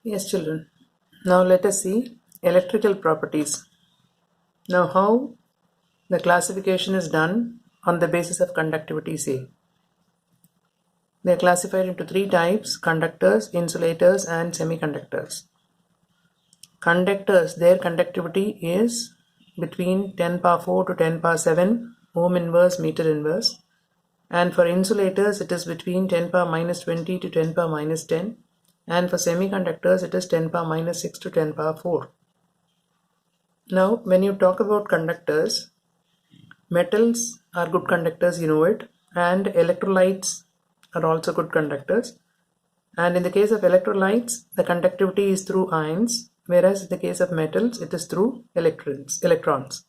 Yes, children. Now let us see electrical properties. Now, how the classification is done on the basis of conductivity, say. They are classified into three types: conductors, insulators, and semiconductors. Conductors, their conductivity is between 10 power 4 to 10 power 7 ohm inverse meter inverse. And for insulators, it is between 10 power minus 20 to 10 power minus 10. And for semiconductors, it is 10 power minus 6 to 10 power 4. Now, when you talk about conductors, metals are good conductors, you know it, and electrolytes are also good conductors. And in the case of electrolytes, the conductivity is through ions, whereas in the case of metals, it is through electrons.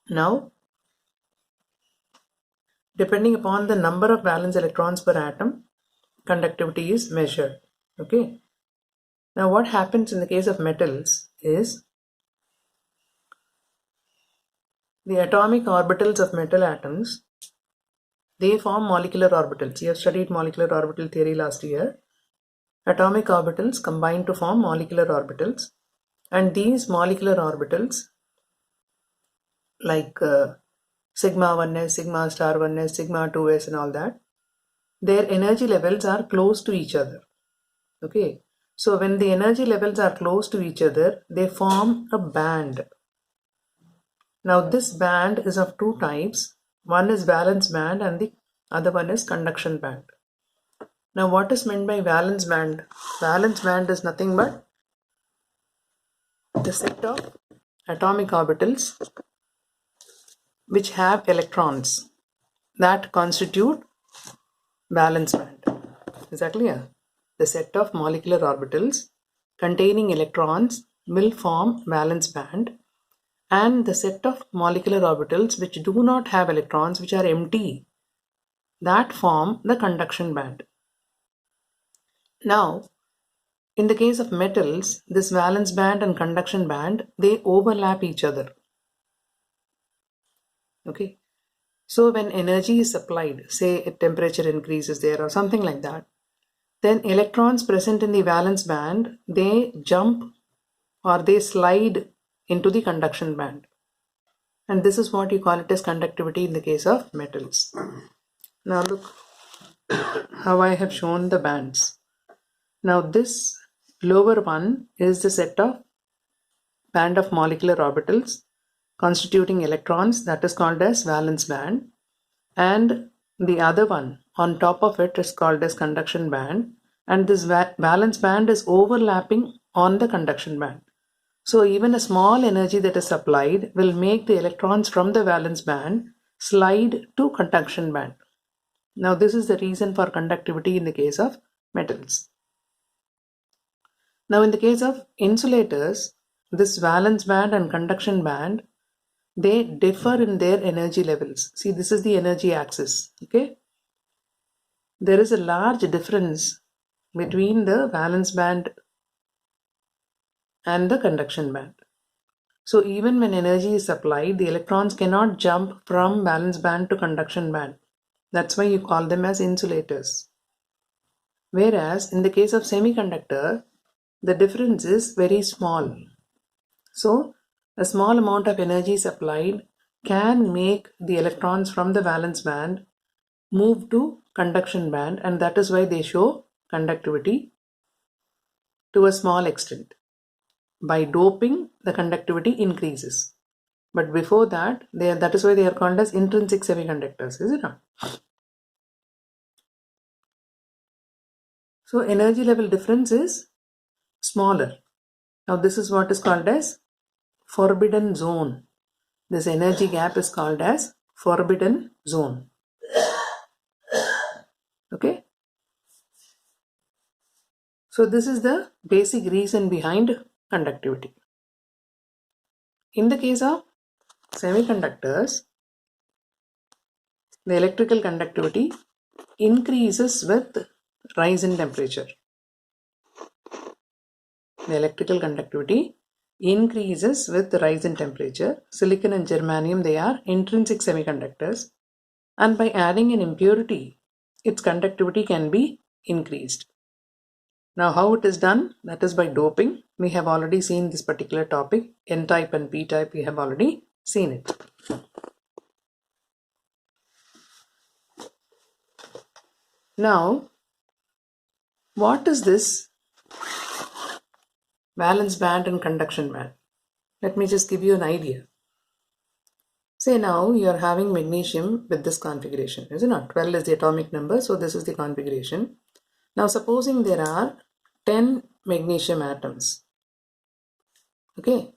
Now, depending upon the number of valence electrons per atom, conductivity is measured. Okay. Now, what happens in the case of metals is the atomic orbitals of metal atoms, they form molecular orbitals. You have studied molecular orbital theory last year. Atomic orbitals combine to form molecular orbitals, and these molecular orbitals, like sigma 1s, sigma star 1s, sigma 2s and all that, their energy levels are close to each other. Okay, so when the energy levels are close to each other, they form a band. Now this band is of two types. One is valence band and the other one is conduction band. Now what is meant by valence band? Valence band is nothing but the set of atomic orbitals which have electrons that constitute valence band. Is that clear? The set of molecular orbitals containing electrons will form valence band, and the set of molecular orbitals which do not have electrons, which are empty, that form the conduction band. Now, in the case of metals, this valence band and conduction band, they overlap each other. Okay. So when energy is supplied, say a temperature increases there or something like that, then electrons present in the valence band, they jump or they slide into the conduction band. And this is what you call it as conductivity in the case of metals. Now look how I have shown the bands. Now this lower one is the set of band of molecular orbitals constituting electrons, that is called as valence band, and the other one on top of it is called as conduction band, and this valence band is overlapping on the conduction band. So even a small energy that is supplied will make the electrons from the valence band slide to conduction band. Now this is the reason for conductivity in the case of metals. Now in the case of insulators, this valence band and conduction band, they differ in their energy levels. See, this is the energy axis. Okay. There is a large difference between the valence band and the conduction band. So even when energy is supplied, the electrons cannot jump from valence band to conduction band. That's why you call them as insulators. Whereas in the case of semiconductor, the difference is very small. So a small amount of energy supplied can make the electrons from the valence band move to conduction band, and that is why they show conductivity to a small extent. By doping, the conductivity increases. But before that, that is why they are called as intrinsic semiconductors, is it not? So energy level difference is smaller. Now this is what is called as forbidden zone. This energy gap is called as forbidden zone. Okay. So this is the basic reason behind conductivity. In the case of semiconductors, the electrical conductivity increases with rise in temperature. The electrical conductivity increases with the rise in temperature. Silicon and germanium, they are intrinsic semiconductors, and by adding an impurity, its conductivity can be increased. Now how it is done? That is by doping. We have already seen this particular topic. N-type and P-type, we have already seen it. Now, what is this valence band and conduction band? Let me just give you an idea. Say now you are having magnesium with this configuration, is it not? 12 is the atomic number, so this is the configuration. Now supposing there are 10 magnesium atoms. Okay.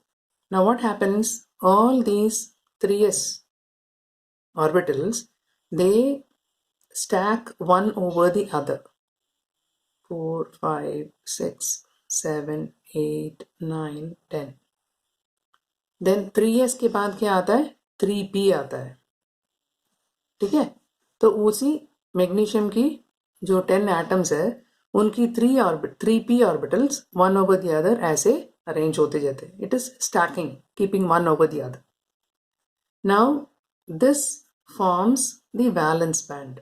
Now what happens? All these 3s orbitals, they stack one over the other. 4, 5, 6, 7, 8, 9, 10. Then 3s के बाद क्या आता है? 3p आता है. ठीक है. तो उसी मैग्नीशियम की जो 10 एटम्स है उनकी 3p orbitals one over the other ऐसे अरेंज होते जाते हैं. It is stacking, keeping one over the other. Now this forms the valence band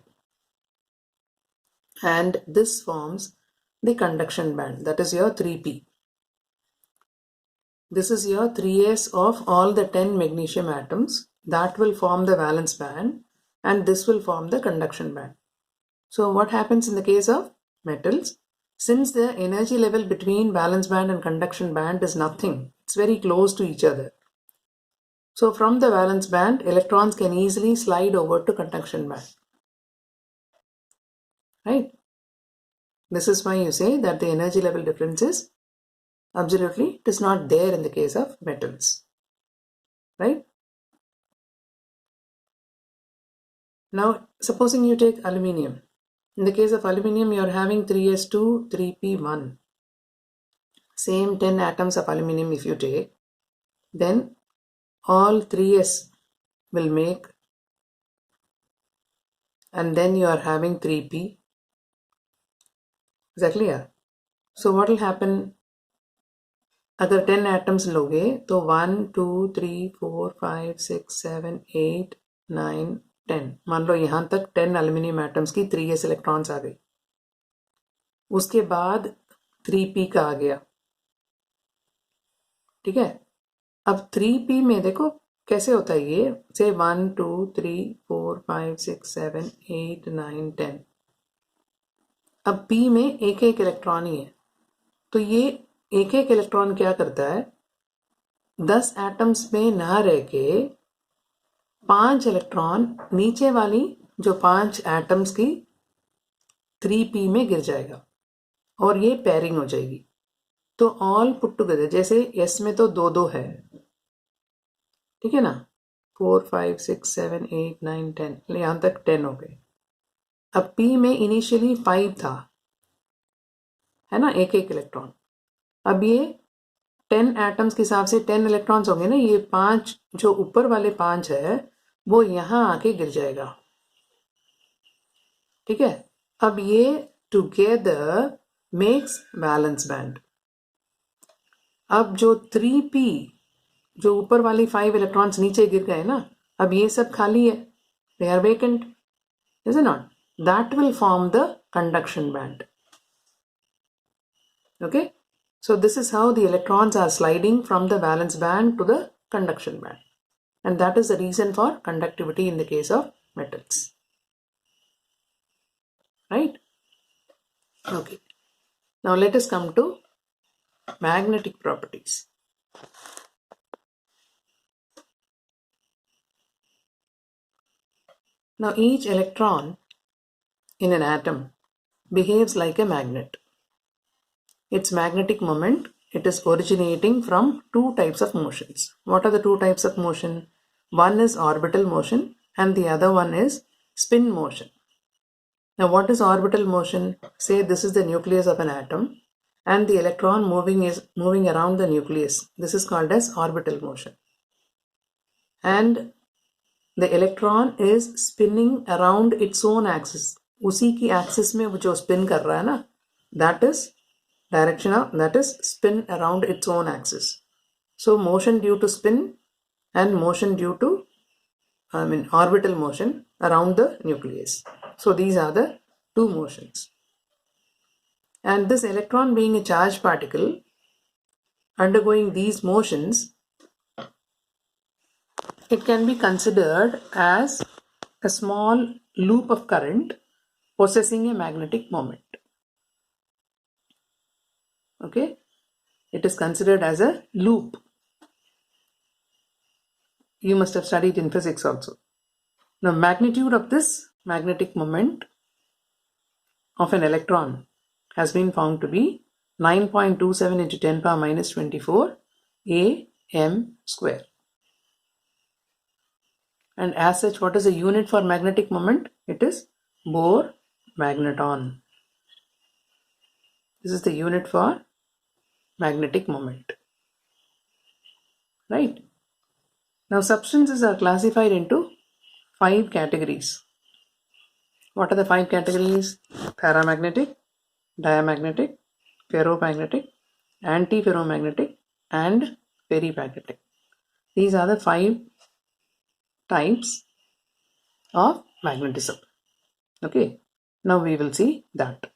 and this forms the conduction band, that is your 3p. This is your 3s of all the 10 magnesium atoms that will form the valence band and this will form the conduction band. So what happens in the case of metals? Since the energy level between valence band and conduction band is nothing, it's very close to each other. So from the valence band, electrons can easily slide over to conduction band. Right? This is why you say that the energy level difference is absolutely, it is not there in the case of metals. Right? Now, supposing you take aluminium. In the case of aluminium, you are having 3s2, 3p1. Same 10 atoms of aluminium if you take, then all 3s will make, and then you are having 3p. Is that clear? So what will happen? अगर 10 atoms लोगे तो 1, 2, 3, 4, 5, 6, 7, 8, 9, 10. मान लो यहाँ तक 10 aluminium atoms की 3s electrons आ गई. उसके बाद 3p का आ गया. ठीक है. अब 3p में देखो कैसे होता है ये, से 1, 2, 3, 4, 5, 6, 7, 8, 9, 10. अब p में एक एक इलेक्ट्रॉन ही है. तो ये एक एक इलेक्ट्रॉन क्या करता है, 10 एटम्स में ना रह के 5 इलेक्ट्रॉन नीचे वाली जो 5 एटम्स की 3p में गिर जाएगा और ये पेयरिंग हो जाएगी. तो ऑल पुट टुगेदर, जैसे s में तो 2-2 है, ठीक है ना, 4, 5, 6, 7, 8, 9, 10, यहां तक 10 हो गए. अब p में इनिशियली 5 था, है ना, एक एक इलेक्ट्रॉन. अब ये 10 एटम्स के हिसाब से 10 इलेक्ट्रॉन्स होंगे ना, ये 5 जो ऊपर वाले 5 है वो यहां आके गिर जाएगा. ठीक है. अब ये टुगेदर मेक्स वैलेंस बैंड. अब जो 3p, जो ऊपर वाली 5 इलेक्ट्रॉन्स नीचे गिर गए ना, अब ये सब खाली है, they are vacant, is it not? That will form the conduction band. Okay. So this is how the electrons are sliding from the valence band to the conduction band. And that is the reason for conductivity in the case of metals. Right? Okay. Now let us come to magnetic properties. Now each electron in an atom behaves like a magnet. Its magnetic moment, it is originating from two types of motions. What are the two types of motion? One is orbital motion and the other one is spin motion. Now what is orbital motion? Say this is the nucleus of an atom and the electron moving around the nucleus. This is called as orbital motion. And the electron is spinning around its own axis. उसी की axis में वो जो spin कर रहा है ना, that is directional, that is spin around its own axis. So motion due to spin and motion due to orbital motion around the nucleus. So these are the two motions. And this electron being a charged particle undergoing these motions, it can be considered as a small loop of current possessing a magnetic moment. Okay, it is considered as a loop. You must have studied in physics also. The magnitude of this magnetic moment of an electron has been found to be 9.27 into 10 power minus 24 am square. And as such, what is the unit for magnetic moment? It is Bohr magneton. This is the unit for magnetic moment. Right? Now, substances are classified into 5 categories. What are the 5 categories? Paramagnetic, diamagnetic, ferromagnetic, antiferromagnetic, and perimagnetic. These are the 5 types of magnetism. Okay, now we will see that.